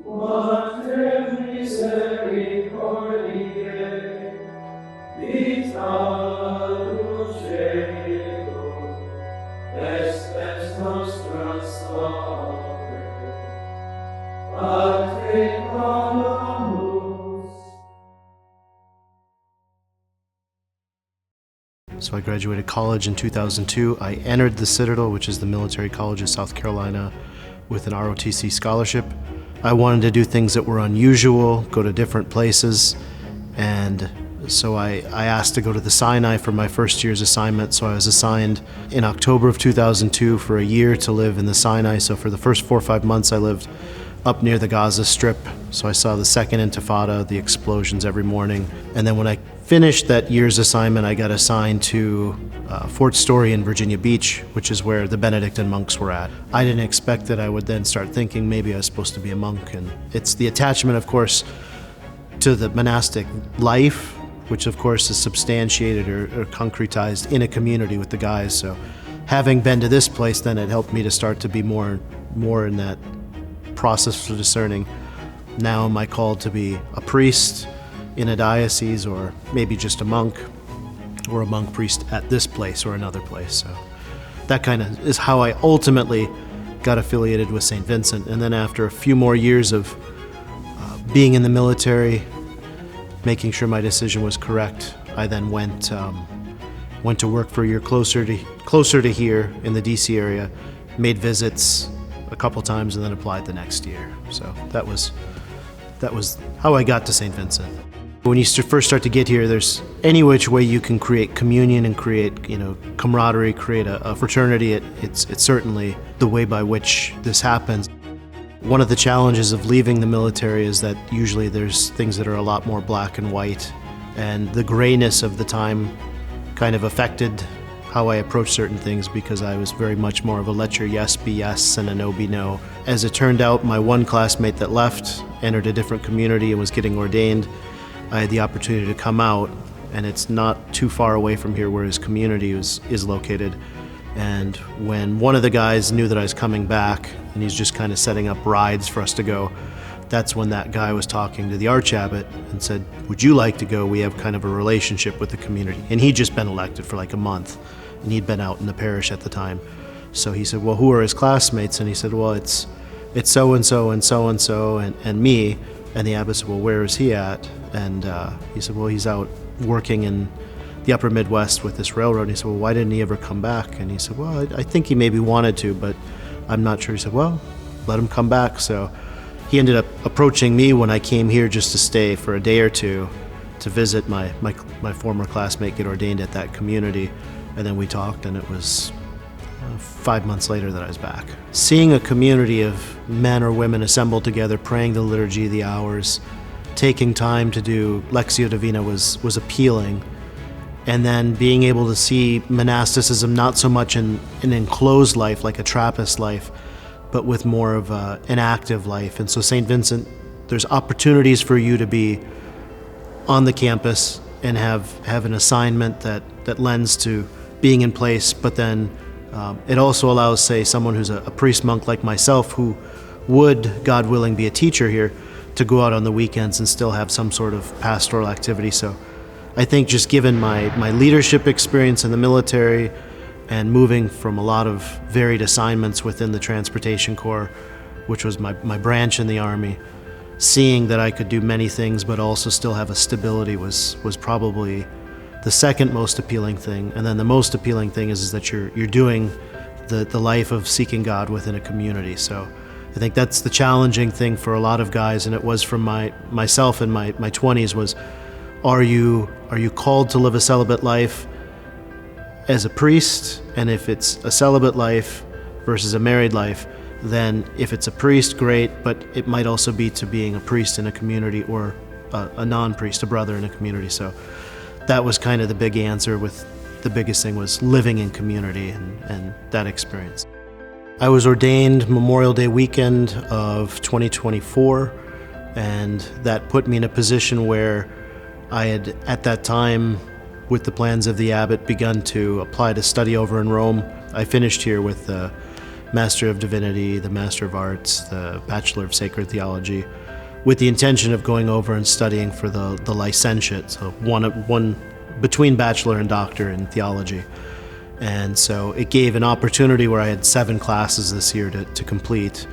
Mater misericordiae, vita dulcedo, espes nostra salve. So I graduated college in 2002. I entered the Citadel, which is the military college of South Carolina, with an ROTC scholarship. I wanted to do things that were unusual, go to different places, and so I asked to go to the Sinai for my first year's assignment. So I was assigned in October of 2002 for a year to live in the Sinai. So for the first 4 or 5 months I lived up near the Gaza Strip. So I saw the Second Intifada, the explosions every morning. And then when I finished that year's assignment, I got assigned to Fort Story in Virginia Beach, which is where the Benedictine monks were at. I didn't expect that I would then start thinking maybe I was supposed to be a monk. And it's the attachment, of course, to the monastic life, which of course is substantiated or concretized in a community with the guys. So having been to this place, then it helped me to start to be more in that process for discerning. Now am I called to be a priest in a diocese, or maybe just a monk, or a monk priest at this place or another place. So that kind of is how I ultimately got affiliated with Saint Vincent. And then after a few more years of being in the military, making sure my decision was correct, I then went to work for a year closer to here in the DC area, made visits a couple times, and then applied the next year. So that was how I got to Saint Vincent. When you first start to get here, there's any which way you can create communion and create, camaraderie, create a fraternity. It's certainly the way by which this happens. One of the challenges of leaving the military is that usually there's things that are a lot more black and white, and the grayness of the time kind of affected how I approach certain things, because I was very much more of a let your yes be yes and a no be no. As it turned out, my one classmate that left entered a different community and was getting ordained. I had the opportunity to come out, and it's not too far away from here where his community is located. And when one of the guys knew that I was coming back, and he's just kind of setting up rides for us to go, that's when that guy was talking to the Archabbot and said, would you like to go? We have kind of a relationship with the community. And he'd just been elected for like a month, and he'd been out in the parish at the time. So he said, well, who are his classmates? And he said, well, it's so-and-so and so-and-so and me. And the abbot said, well, where is he at? And he said, well, he's out working in the upper Midwest with this railroad. And he said, well, why didn't he ever come back? And he said, well, I think he maybe wanted to, but I'm not sure. He said, well, let him come back. So he ended up approaching me when I came here just to stay for a day or two to visit my former classmate get ordained at that community. And then we talked, and it was 5 months later that I was back. Seeing a community of men or women assembled together, praying the liturgy, the hours, taking time to do Lectio Divina was appealing. And then being able to see monasticism not so much in an enclosed life like a Trappist life, but with more of an active life. And so St. Vincent, there's opportunities for you to be on the campus and have an assignment that lends to being in place, but then it also allows, say, someone who's a priest monk like myself, who would, God willing, be a teacher here, to go out on the weekends and still have some sort of pastoral activity. So I think just given my leadership experience in the military and moving from a lot of varied assignments within the Transportation Corps, which was my branch in the Army, seeing that I could do many things but also still have a stability was probably the second most appealing thing. And then the most appealing thing is that you're doing the life of seeking God within a community. So I think that's the challenging thing for a lot of guys, and it was for myself in my 20s, was are you called to live a celibate life as a priest? And if it's a celibate life versus a married life, then if it's a priest, great, but it might also be to being a priest in a community, or a non-priest, a brother in a community. So that was kind of the big answer. With the biggest thing was living in community and that experience. I was ordained Memorial Day weekend of 2024, and that put me in a position where I had, at that time, with the plans of the abbot, begun to apply to study over in Rome. I finished here with Master of Divinity, the Master of Arts, the Bachelor of Sacred Theology, with the intention of going over and studying for the licentiate, so one between bachelor and doctor in theology. And so it gave an opportunity where I had 7 classes this year to complete.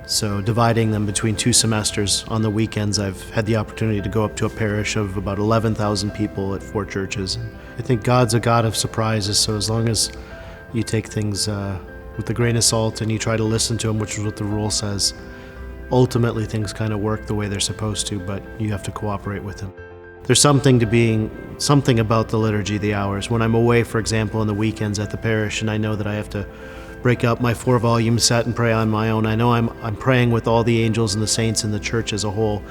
So dividing them between 2 semesters on the weekends, I've had the opportunity to go up to a parish of about 11,000 people at 4 churches. I think God's a God of surprises, so as long as you take things with a grain of salt and you try to listen to Him, which is what the rule says, ultimately things kind of work the way they're supposed to, but you have to cooperate with Him. There's something about the liturgy, the hours. When I'm away, for example, on the weekends at the parish, and I know that I have to break up my 4-volume set and pray on my own, I know I'm praying with all the angels and the saints in the church as a whole,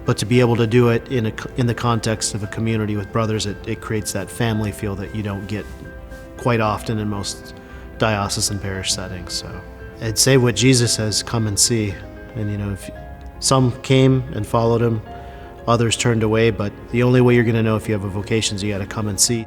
but to be able to do it in the context of a community with brothers, it creates that family feel that you don't get quite often in most diocesan parish settings. So I'd say what Jesus says, come and see. And if some came and followed Him, others turned away, but the only way you're going to know if you have a vocation is you got to come and see.